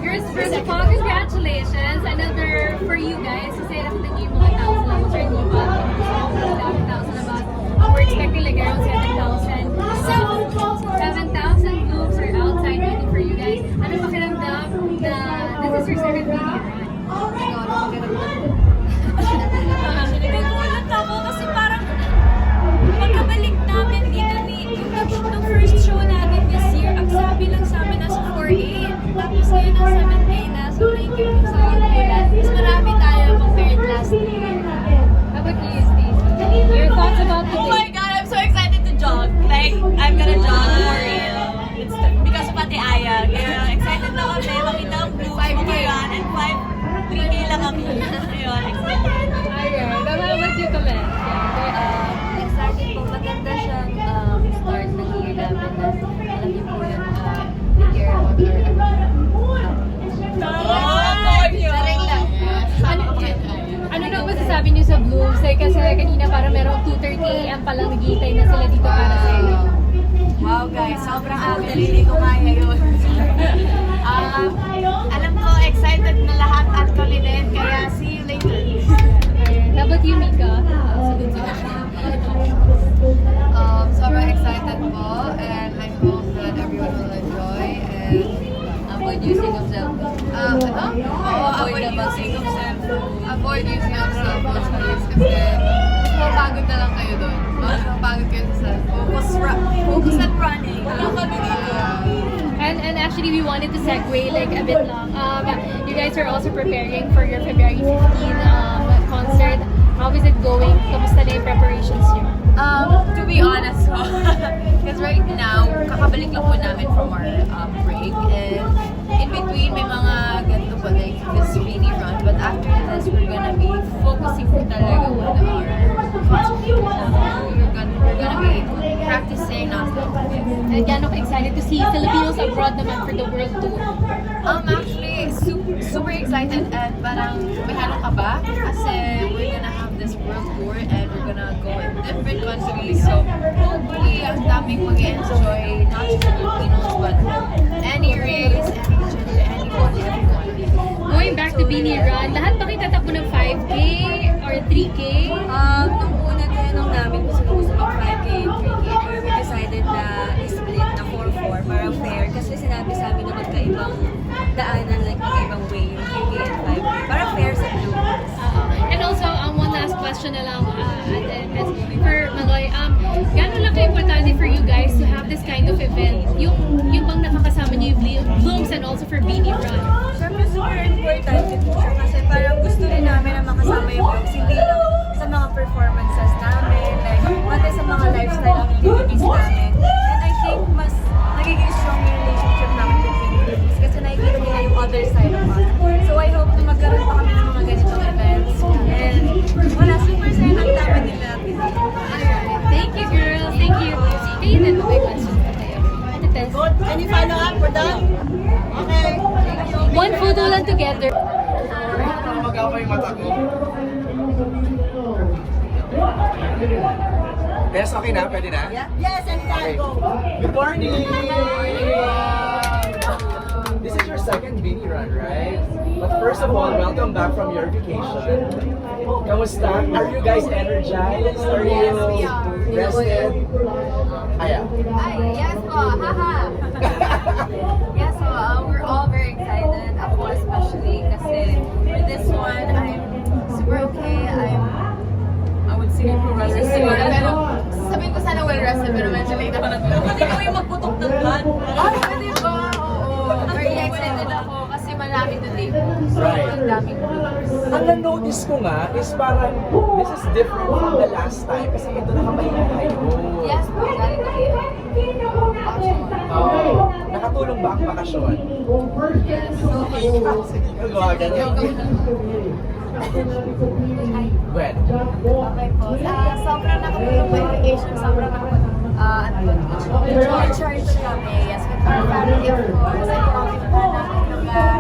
Girls, first of all, congratulations. Another for you guys. Kasi nakita niyo yung mga tao sa labas or hindi pa. Ang tao sa labas. We're expecting like around 7,000. So, 7,000 groups are outside waiting for you guys. Ano pakiramdam na this is your second video, right? Nagulat ako kasi parang pagkabalik namin dito nung first show natin this year, ang sabi lang sa amin nasa 4A. Tapos ngayon ang 7K na. So thank you sa inyo. Mas marami tayo compared last year. How about you, Stacey? Your thoughts about Oh today? my God, I'm so excited to jog. Like, I'm gonna jog for real. It's because of Ate Aya. Kaya excited na kami. Makita ang blue 5K yan and 3K lang kami. Ayun, excited. Alright, how about you, Colette? Excited po. Maganda siyang start ng year namin. Alam niyo po yun, year of Ano na masasabi niyo sa Blooms? Like, kasi kanina parang merong 2:30 AM pa lang naghihintay na sila dito para sa inyo. Wow guys, sobrang hindi ko kaya yun. Alam ko, excited na lahat at kami din, kaya see you later. How about you, Mika? Sobrang excited po and I hope that everyone will enjoy and avoid using of cell phone. Avoid using of cell phone. Avoid using of cell phones please kasi mas mapagod na lang kayo doon. Mas mapagod kayo sa cell phone. Focus on running. Ano kami dito? And actually, we wanted to segue like a bit long. You guys are also preparing for your February 15 concert. How is it going? Kamusta na yung preparations niyo? To be honest po, because right now, kakabalik lang po namin from our break and in between may mga ganito po like this Bini run but after this we're gonna be focusing po talaga on our concert. We're gonna be practicing non-stop. And gano'n ka-excited to see Filipinos abroad naman for the world tour? Actually, super excited and parang may halong kaba kasi we're gonna have this world tour and we're gonna go in different countries. So, hopefully, ang daming mag-enjoy, not just Filipinos, but any race, any gender, anyone, everyone. Going back to Bini Run, lahat ba kayo tatakbo ng 5K or 3K? Nung una tinanong namin kung gusto mag 5K, 3K, we decided na split na 4-4 para fair kasi sinabi sa amin na magkaibang daanan, like magkaibang way, yung 3K and 5K, para fair sa blue. And also, one last question na lang, for Maloy, gano'n lang ka-importante for you guys to have this kind of event? Yung bang nakakasama niyo yung Blooms and also for Bini Run? Siyempre super important ito kasi parang gusto rin namin na makasama yung vlogs, hindi lang sa mga performances namin, like pati sa mga lifestyle activities namin. And I think mas nagiging strong yung relationship namin with Biniverse kasi nakikita nila yung other side of us. So I hope na magkaroon pa kami ng mga ganitong events. And wala, super saya ng tama nila. Thank you, girls. Thank you. Kayo din ba may questions pa kayo? Ate Tess? Good. Any follow-up? We're done? Okay. One photo lang together. Mag-apa yung mata ko. Bes, okay na? Pwede na? Yes, anytime. Go. Good morning! This is your second Bini run, right? But first of all, welcome back from your vacation. Kamusta? Are you guys energized? Are you rested? Aya. Yes po, haha. Yes po, we're all very excited. Ako especially kasi for this one, I'm super okay. I would say rested siguro. Pero sasabihin ko sana well rested pero medyo late ako natulog. Pwede kami magputok ng blood. Pwede ba? Oo. Very excited ako kasi malapit na day po. So, Right. ang daming vlogs. Ang na-notice ko nga is parang this is different from the last time kasi ito nakapahinga kayo. Yes po, galing na kayo. Oh, nakatulong ba ang bakasyon? Yes. Sige, gagawa ganun. When? Okay po. Sobrang nakatulong po yung vacation. Sobrang recharge kami. Yes, with our family of course. At pangkinuhan namin lugar.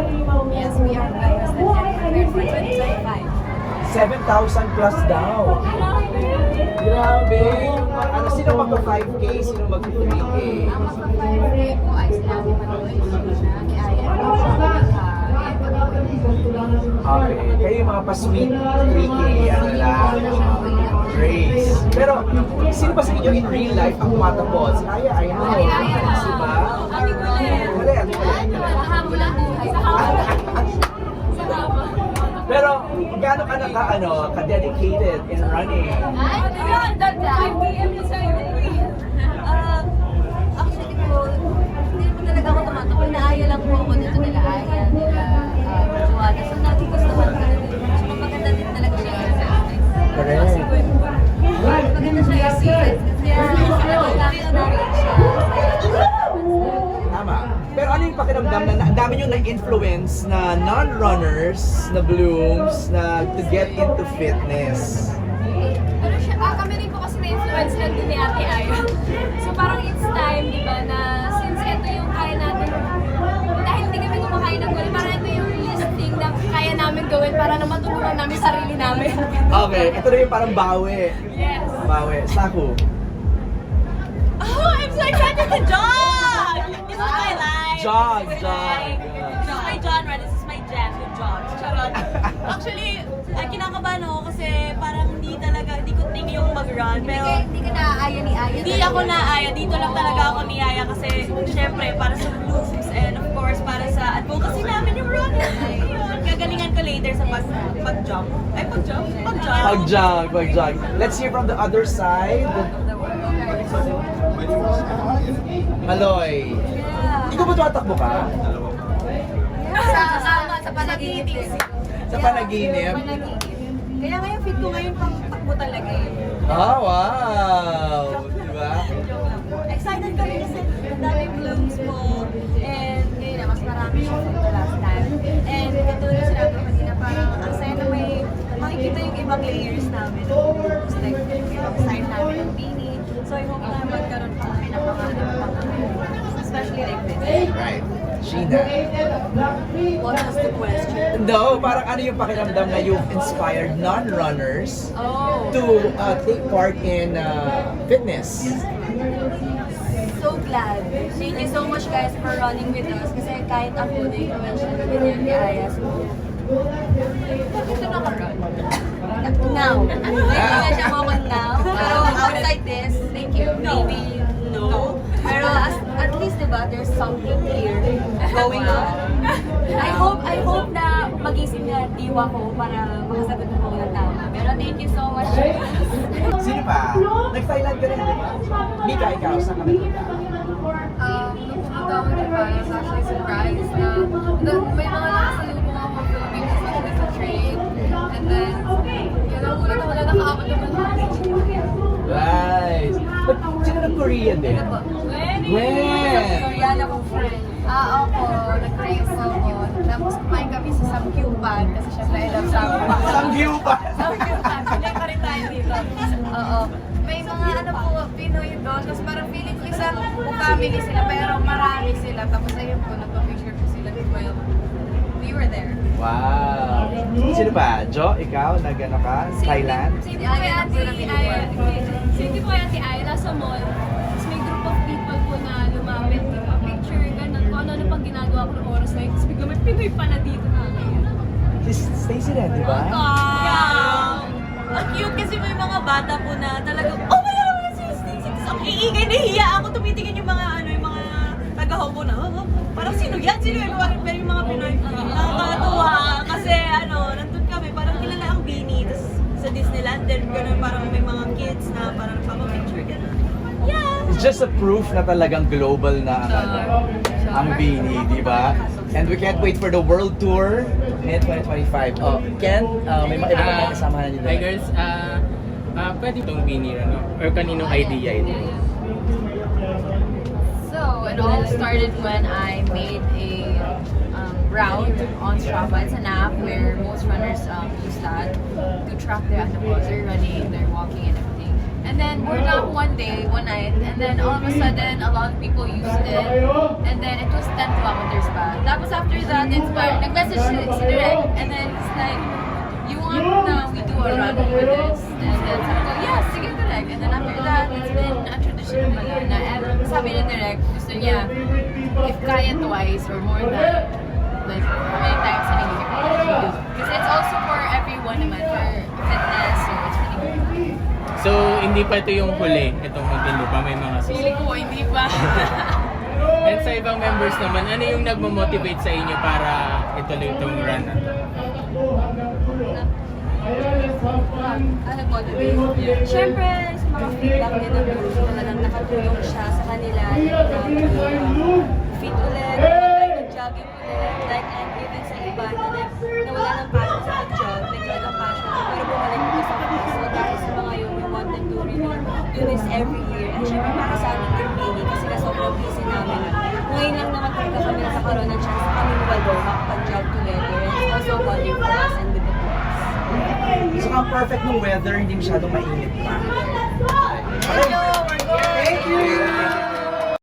Yes, we are guys that get prepared for 2025. 7,000 plus daw. Grabe. Ano, sino magpa-5K? Sino magpa-3K? Ang magpa-5K po ay sinabi Manoy, si Aya, Okay. Kayo yung mga pa-sweet, tricky, ano lang, Grace. Pero, sino ba sa inyo in real life ang matapos? Si Aya, I know. Si ba? Ate Kulit. Kulit. Mahabol ang buhay. Sa haba. Pero, gaano ka ka-dedicated in running? Ay, yun, that time. PM na sa'yo. Actually po, hindi naman talaga ako tumatakbo. Naaya lang po ako dito nila Aya, nila Juana. So, nagugustuhan ko rin. So, maganda din talaga siya yung self-test. Correct. Maganda siya yung self-test. Kaya, nakakita namin siya. Tama. Pero ano yung pakiramdam na ang dami nyo na-influence na non-runners, na blooms, na to get into fitness? Pero siya, kami rin po kasi na-influence lang din ni Ate Aya. So parang it's time, di ba, na since ito yung kaya natin, dahil hindi kami kumakain ng gulay, parang ito yung listing na kaya namin gawin para na matulungan namin sarili namin. Okay, ito na yung parang bawi. Yes. Bawi. Saku. Oh, I'm so excited to jog! This is my life! Jog, This is jog. This is my genre, this is my jam, yung jogs. Charot. Actually, kinakabahan ako kasi parang hindi ko tingin yung mag-run. Pero Hindi ka naaaya ni Aya. hindi ako naaya. Dito lang talaga ako niyaya kasi syempre para sa blooms and of course para sa advocacy namin yung run. Ayun, gagalingan ko later sa pag-jump. Ay, pag-jump? Pag-jump. Pag-jog. Let's hear from the other side. Maloy. Ikaw ba tumatakbo ka? Sa panaginip. Sa panaginip? Kaya ngayon fit ko ngayon pang takbo talaga eh. Ah, wow! Diba? Joke lang po. Excited kami kasi ang daming blooms po. And ngayon na, mas marami siya from the last time. And katulad yung sinabi ko kanina, parang ang saya na may makikita yung ibang layers namin. Just like yung ibang side namin ng Bini. So I hope na magkaroon pa kami ng mga especially like this. Right. Sheena. What was the question? No, parang ano yung pakiramdam na you've inspired non-runners Oh. to take part in fitness? So glad. Thank you so much guys for running with us. Kasi kahit ako, na-influence na kami ni Aya. So, Ito na ka-run. now. Na-influence ako now. Pero outside this, thank you. Maybe no. Pero at least diba, there's something here going on. I hope na magising na diwa ko para makasagot ko ng tama. Pero thank you so much. Sino pa? Nag-Thailand ka rin, di ba? Mika, ikaw, saan ka nagpunta? Nung pumunta ako din ba, I was actually surprised na may mga nakasalubong ako filming, especially sa train. And then, yun, nagulat ako na nakaabot naman ako. Right. But sino nag-Korean din? Gwen! Korean akong friend. Ako, nag-crave ako. Tapos kumain kami sa Samgyupan kasi syempre I love Samgyupan. Samgyupan! Samgyupan, pilay pa rin tayo dito. Oo. May mga Pinoy doon. Tapos parang feeling ko isang family sila pero marami sila. Tapos ayun po, nagpa-picture ko sila with my we were there. Wow! Sino pa? Jo, ikaw, nag-ano ka? Thailand? Same po kay Ate Aya. Same po kay Ate Aya, nasa mall. Tapos may group of people po na lumapit, picture, ganun. Kung ano pang ginagawa ko ng oras na yun. Tapos bigla may Pinoy pa na dito na ngayon. Si Stacy rin, di ba? Yeah. Ang cute kasi may mga bata po na talagang, oh my God, si Stacey. Tapos ang iingay, nahiya ako. Tumitingin yung mga, yung mga taga-Hong Kong na, parang sino yan? Sino yan? Pero yung mga Pinoy, nakakatuwa. Kasi nandun kami, parang kilala ang Bini. Tapos sa Disneyland, then gano'n parang may mga kids na parang nagpapapicture, gano'n. Yeah! It's just a proof na talagang global na ang Bini, di ba? And we can't wait for the world tour in 2025. Oh, Ken, may mga iba pa kasamahan nyo Hi doon. girls, pwede itong Bini, ano? Or kaninong idea ito? So, it all started when I made a route on Strava. It's an app where most runners use that to track their animals, their running, their walking, and everything. And then we're not one night, and then all of a sudden, a lot of people used it, and then it was 10 kilometers back. That was after that inspired. Nag-message si Direk, and then it's like, you want we do a run over this? And then sabi ko, yeah, sige Direk. And then after that, it's been a tradition pala na, and sabi ni Direk, gusto niya, if kaya twice or more than, like, how many times a week you can do. Kasi hindi pa ito yung huli, itong Muntinlupa, may mga Feeling ko hindi pa. And sa ibang members naman, ano yung nagmo-motivate sa inyo para ituloy itong run na to? Motivate. Siyempre, sa mga feedback din ng group, talagang nakatulong siya sa kanila na fit ulit, mag-jogging ulit, like, and even sa iba na nawala ng passion sa pag-jog, nagkaroon ng passion, pero bumalik ko sa fitness. So, dahil sa mga yun, we wanted to really do this every year. And syempre, para sa amin din, Bini, kasi ka sobrang busy namin. Ngayon lang naman talaga kami nakakaroon ng chance na kami walo makapag-jog together. And it's also bonding for us and with the boys. So, ang perfect ng weather, hindi masyadong mainit pa. Medyo